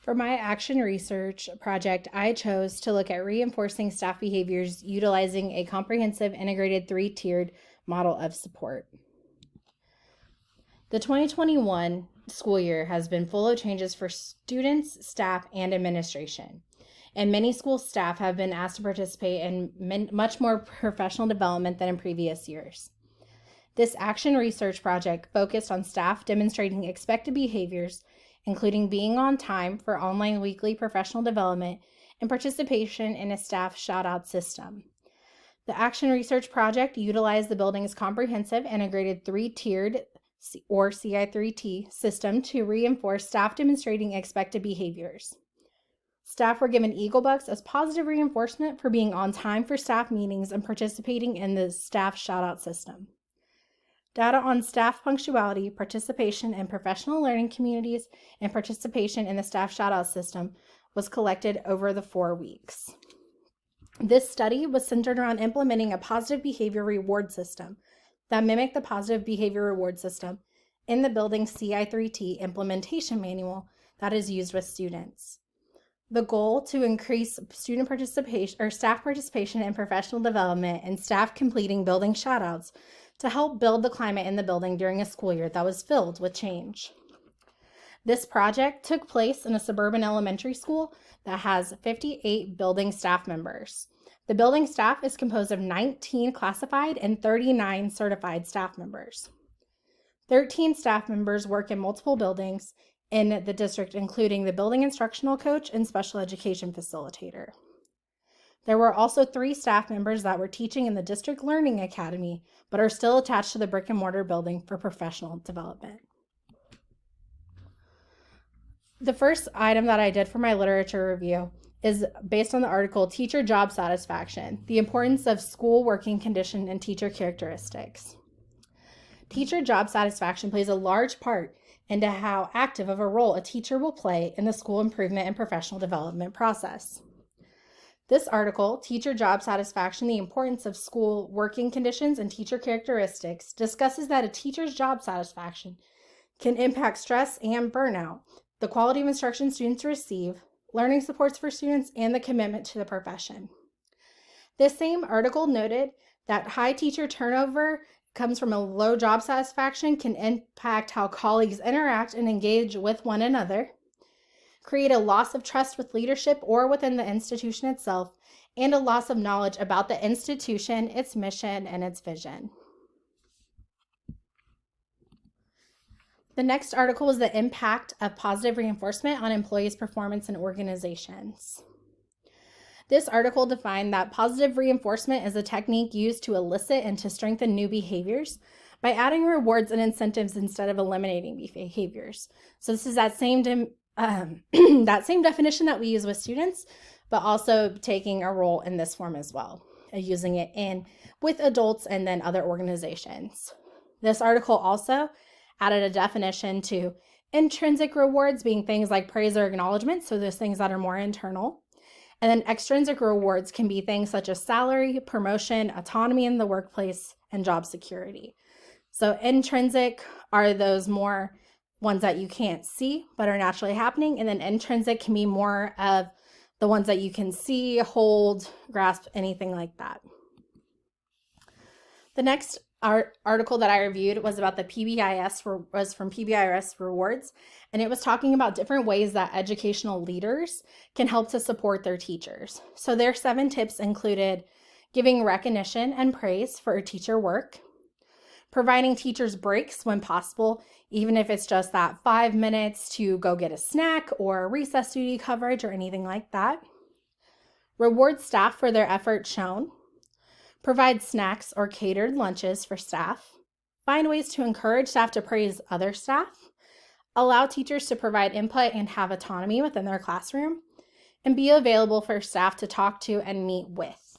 For my action research project, I chose to look at reinforcing staff behaviors utilizing a comprehensive integrated three-tiered model of support. The 2021 school year has been full of changes for students, staff, and administration. And many school staff have been asked to participate in much more professional development than in previous years. This action research project focused on staff demonstrating expected behaviors, including being on time for online weekly professional development and participation in a staff shout-out system. The action research project utilized the building's comprehensive integrated three-tiered or CI3T system to reinforce staff demonstrating expected behaviors. Staff were given Eagle Bucks as positive reinforcement for being on time for staff meetings and participating in the staff shout-out system. Data on staff punctuality, participation in professional learning communities, and participation in the staff shout-out system was collected over the 4 weeks. This study was centered around implementing a positive behavior reward system that mimicked the positive behavior reward system in the building's CI3T implementation manual that is used with students. The goal to increase student participation or staff participation in professional development and staff completing building shout-outs to help build the climate in the building during a school year that was filled with change. This project took place in a suburban elementary school that has 58 building staff members. The building staff is composed of 19 classified and 39 certified staff members. 13 staff members work in multiple buildings in the district, including the building instructional coach and special education facilitator. There were also 3 staff members that were teaching in the district learning academy, but are still attached to the brick and mortar building for professional development. The first item that I did for my literature review is based on the article Teacher Job Satisfaction, the Importance of School Working Condition and Teacher Characteristics. Teacher job satisfaction plays a large part into how active of a role a teacher will play in the school improvement and professional development process. This article, Teacher Job Satisfaction, the Importance of School Working Conditions and Teacher Characteristics, discusses that a teacher's job satisfaction can impact stress and burnout, the quality of instruction students receive, learning supports for students, and the commitment to the profession. This same article noted that high teacher turnover comes from a low job satisfaction can impact how colleagues interact and engage with one another, create a loss of trust with leadership or within the institution itself, and a loss of knowledge about the institution, its mission, and its vision. The next article was the impact of positive reinforcement on employees' performance in organizations. This article defined that positive reinforcement is a technique used to elicit and to strengthen new behaviors by adding rewards and incentives instead of eliminating behaviors. So this is that same definition that we use with students, but also taking a role in this form as well, using it with adults and then other organizations. This article also added a definition to intrinsic rewards being things like praise or acknowledgement, so those things that are more internal. And then extrinsic rewards can be things such as salary, promotion, autonomy in the workplace, and job security. So intrinsic are those more ones that you can't see but are naturally happening, and then intrinsic can be more of the ones that you can see, hold, grasp, anything like that. The next article that I reviewed was about the was from PBIS Rewards, and it was talking about different ways that educational leaders can help to support their teachers. So their 7 tips included giving recognition and praise for teacher work, providing teachers breaks when possible, even if it's just that 5 minutes to go get a snack or recess duty coverage or anything like that, reward staff for their effort shown, provide snacks or catered lunches for staff, find ways to encourage staff to praise other staff, allow teachers to provide input and have autonomy within their classroom, and be available for staff to talk to and meet with.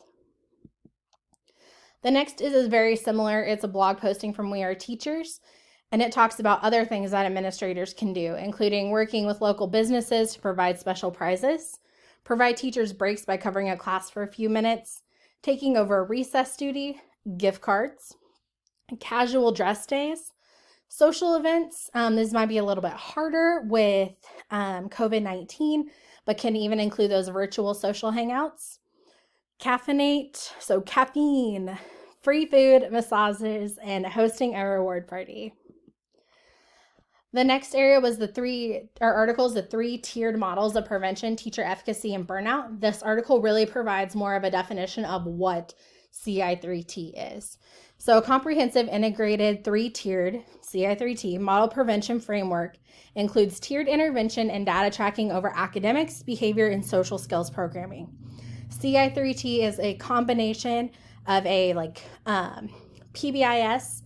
The next is very similar. It's a blog posting from We Are Teachers, and it talks about other things that administrators can do, including working with local businesses to provide special prizes, provide teachers breaks by covering a class for a few minutes, taking over recess duty, gift cards, casual dress days, social events. This might be a little bit harder with COVID-19, but can even include those virtual social hangouts. Caffeinate, so caffeine, free food, massages, and hosting a reward party. The next area was the three tiered models of prevention, teacher efficacy, and burnout. This article really provides more of a definition of what CI3T is. So a comprehensive integrated three-tiered CI3T model prevention framework includes tiered intervention and data tracking over academics, behavior, and social skills programming. CI3T is a combination of a PBIS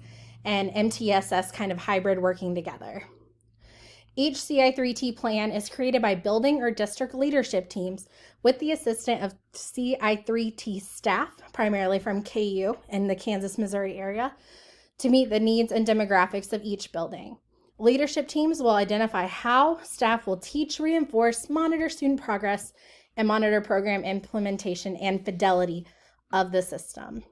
and MTSS kind of hybrid working together. Each CI3T plan is created by building or district leadership teams with the assistance of CI3T staff, primarily from KU in the Kansas, Missouri area, to meet the needs and demographics of each building. Leadership teams will identify how staff will teach, reinforce, monitor student progress, and monitor program implementation and fidelity of the system.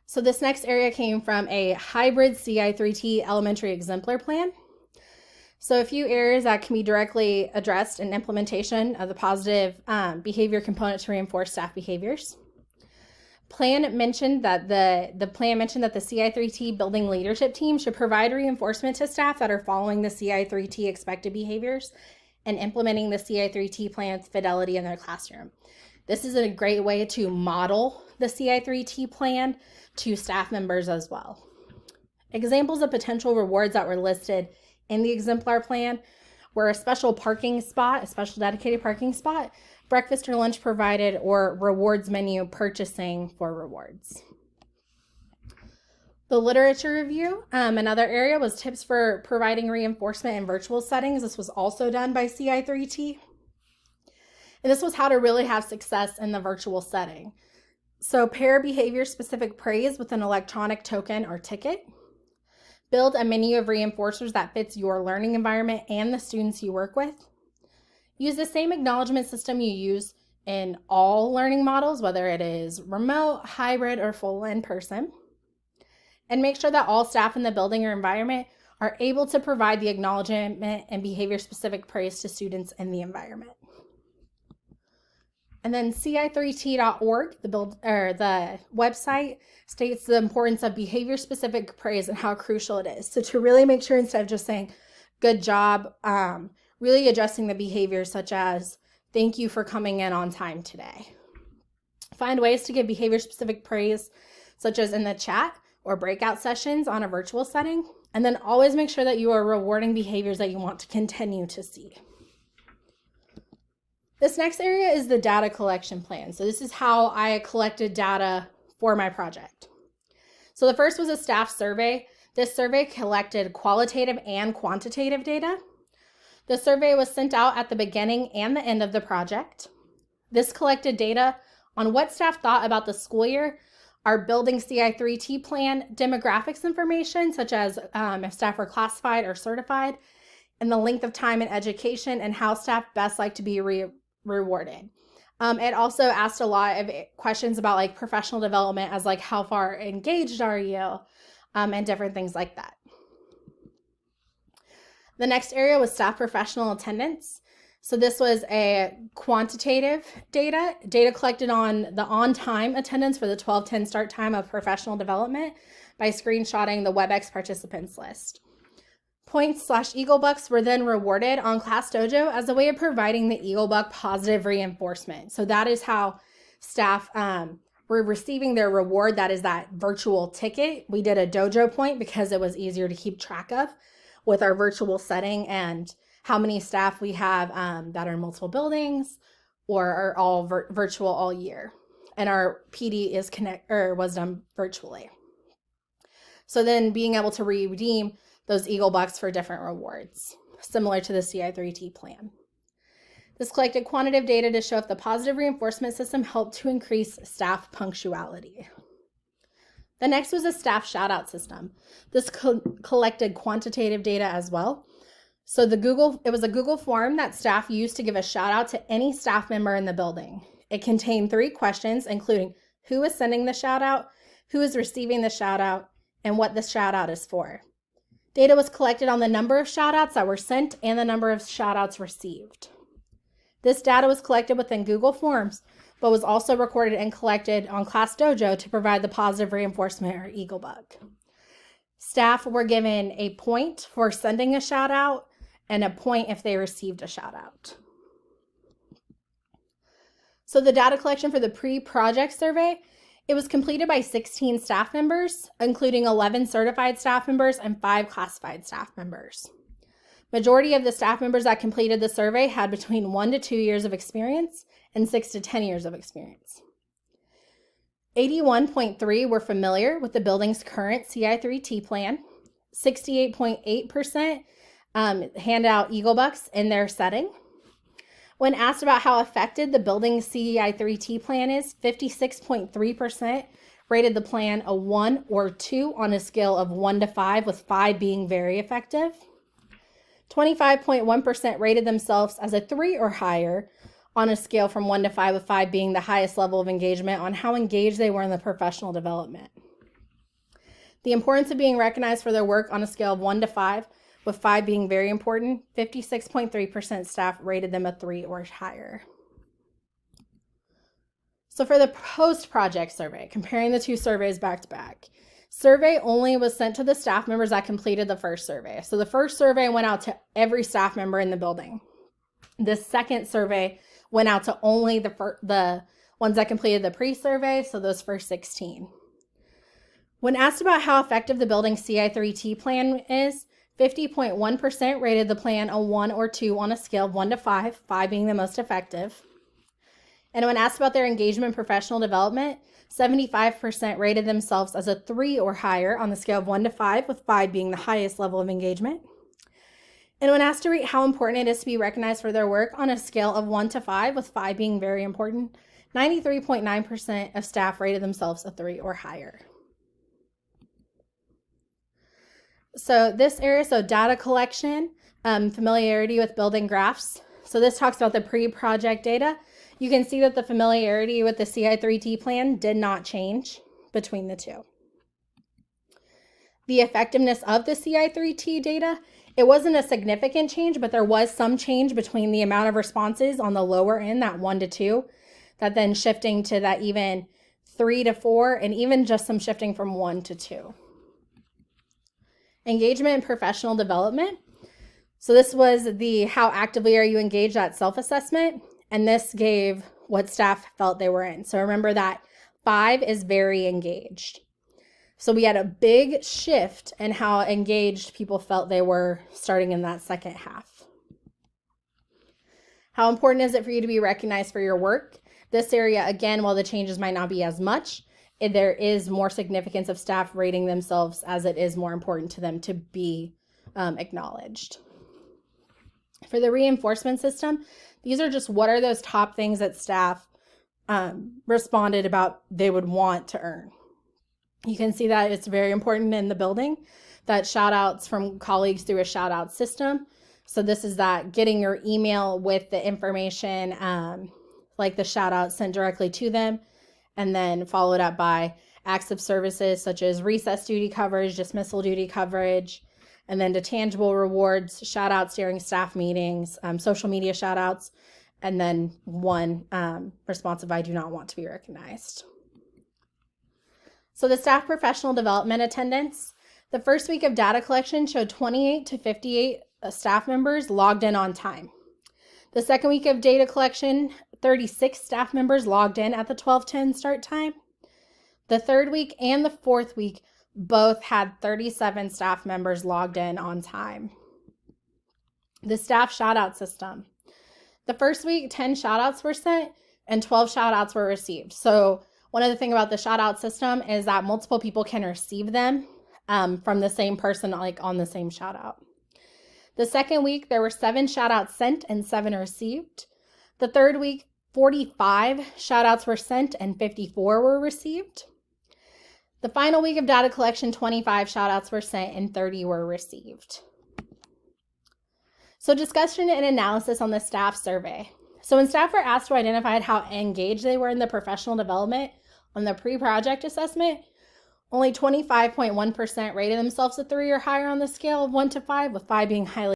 So this next area came from a hybrid CI3T elementary exemplar plan. So a few areas that can be directly addressed in implementation of the positive behavior component to reinforce staff behaviors. The plan mentioned that the CI3T building leadership team should provide reinforcement to staff that are following the CI3T expected behaviors and implementing the CI3T plan with fidelity in their classroom. This is a great way to model the CI3T plan to staff members as well. Examples of potential rewards that were listed in the exemplar plan were a special dedicated parking spot, breakfast or lunch provided, or rewards menu purchasing for rewards. The literature review, another area was tips for providing reinforcement in virtual settings. This was also done by CI3T. And this was how to really have success in the virtual setting. So pair behavior-specific praise with an electronic token or ticket. Build a menu of reinforcers that fits your learning environment and the students you work with. Use the same acknowledgement system you use in all learning models, whether it is remote, hybrid, or full in-person. And make sure that all staff in the building or environment are able to provide the acknowledgement and behavior-specific praise to students in the environment. And then ci3t.org, the website, states the importance of behavior-specific praise and how crucial it is. So to really make sure, instead of just saying, good job, really addressing the behaviors such as, thank you for coming in on time today. Find ways to give behavior-specific praise, such as in the chat or breakout sessions on a virtual setting. And then always make sure that you are rewarding behaviors that you want to continue to see. This next area is the data collection plan. So this is how I collected data for my project. So the first was a staff survey. This survey collected qualitative and quantitative data. The survey was sent out at the beginning and the end of the project. This collected data on what staff thought about the school year, our building CI3T plan, demographics information, such as if staff were classified or certified, and the length of time in education and how staff best like to be rewarded. It also asked a lot of questions about like professional development, as like how far engaged are you, and different things like that. The next area was staff professional attendance. So this was a quantitative data collected on the on-time attendance for the 12:10 start time of professional development by screenshotting the WebEx participants list. Points/EagleBucks were then rewarded on ClassDojo as a way of providing the EagleBuck positive reinforcement. So that is how staff were receiving their reward. That is that virtual ticket. We did a dojo point because it was easier to keep track of with our virtual setting and how many staff we have that are in multiple buildings or are all virtual all year. And our PD was done virtually. So then being able to redeem those EagleBucks for different rewards, similar to the CI3T plan. This collected quantitative data to show if the positive reinforcement system helped to increase staff punctuality. The next was a staff shout-out system. This collected quantitative data as well. So it was a Google form that staff used to give a shout-out to any staff member in the building. It contained 3 questions, including who is sending the shout-out, who is receiving the shout-out, and what the shout-out is for. Data was collected on the number of shout-outs that were sent and the number of shout-outs received. This data was collected within Google Forms, but was also recorded and collected on ClassDojo to provide the positive reinforcement or EagleBug. Staff were given a point for sending a shout-out and a point if they received a shout-out. So the data collection for the pre-project survey, it was completed by 16 staff members, including 11 certified staff members and 5 classified staff members. Majority of the staff members that completed the survey had between 1 to 2 years of experience and 6 to 10 years of experience. 81.3% were familiar with the building's current CI3T plan. 68.8% hand out EagleBucks in their setting. When asked about how effective the building's CI3T plan is, 56.3% rated the plan a 1 or 2 on a scale of 1 to 5, with 5 being very effective. 25.1% rated themselves as a 3 or higher on a scale from 1 to 5, with 5 being the highest level of engagement on how engaged they were in the professional development. The importance of being recognized for their work on a scale of 1 to 5, with 5 being very important, 56.3% staff rated them a 3 or higher. So for the post-project survey, comparing the two surveys back to back, survey only was sent to the staff members that completed the first survey. So the first survey went out to every staff member in the building. The second survey went out to only the ones that completed the pre-survey, so those first 16. When asked about how effective the building's CI3T plan is, 50.1% rated the plan a 1 or 2 on a scale of 1 to 5, 5 being the most effective. And when asked about their engagement in professional development, 75% rated themselves as a 3 or higher on the scale of 1 to 5, with 5 being the highest level of engagement. And when asked to rate how important it is to be recognized for their work on a scale of 1 to 5, with 5 being very important, 93.9% of staff rated themselves a 3 or higher. So this area, data collection, familiarity with building graphs. So this talks about the pre-project data. You can see that the familiarity with the CI3T plan did not change between the two. The effectiveness of the CI3T data, it wasn't a significant change, but there was some change between the amount of responses on the lower end, that 1 to 2, that then shifting to that even 3 to 4, and even just some shifting from 1 to 2. Engagement and professional development. So this was the how actively are you engaged, that self-assessment, and this gave what staff felt they were in. So remember that 5 is very engaged. So we had a big shift in how engaged people felt they were starting in that second half. How important is it for you to be recognized for your work? This area, again, while the changes might not be as much, there is more significance of staff rating themselves as it is more important to them to be acknowledged. For the reinforcement system, these are just what are those top things that staff responded about they would want to earn. You can see that it's very important in the building that shout outs from colleagues through a shout out system. So this is that getting your email with the information, like the shout out sent directly to them, and then followed up by acts of services such as recess duty coverage, dismissal duty coverage, and then to tangible rewards, shout outs during staff meetings, social media shout outs, and then one response of I do not want to be recognized. So the staff professional development attendance, the first week of data collection showed 28 to 58 staff members logged in on time. The second week of data collection, 36 staff members logged in at the 12:10 start time. The third week and the fourth week both had 37 staff members logged in on time. The staff shout out system. The first week, 10 shout outs were sent and 12 shout outs were received. So one of the things about the shout out system is that multiple people can receive them from the same person, like on the same shout out. The second week, there were 7 shout outs sent and 7 received. The third week, 45 shout outs were sent and 54 were received. The final week of data collection, 25 shout outs were sent and 30 were received. So discussion and analysis on the staff survey. So when staff were asked to identify how engaged they were in the professional development on the pre-project assessment, Only 25.1% rated themselves a 3 or higher on the scale of 1 to 5, with 5 being highly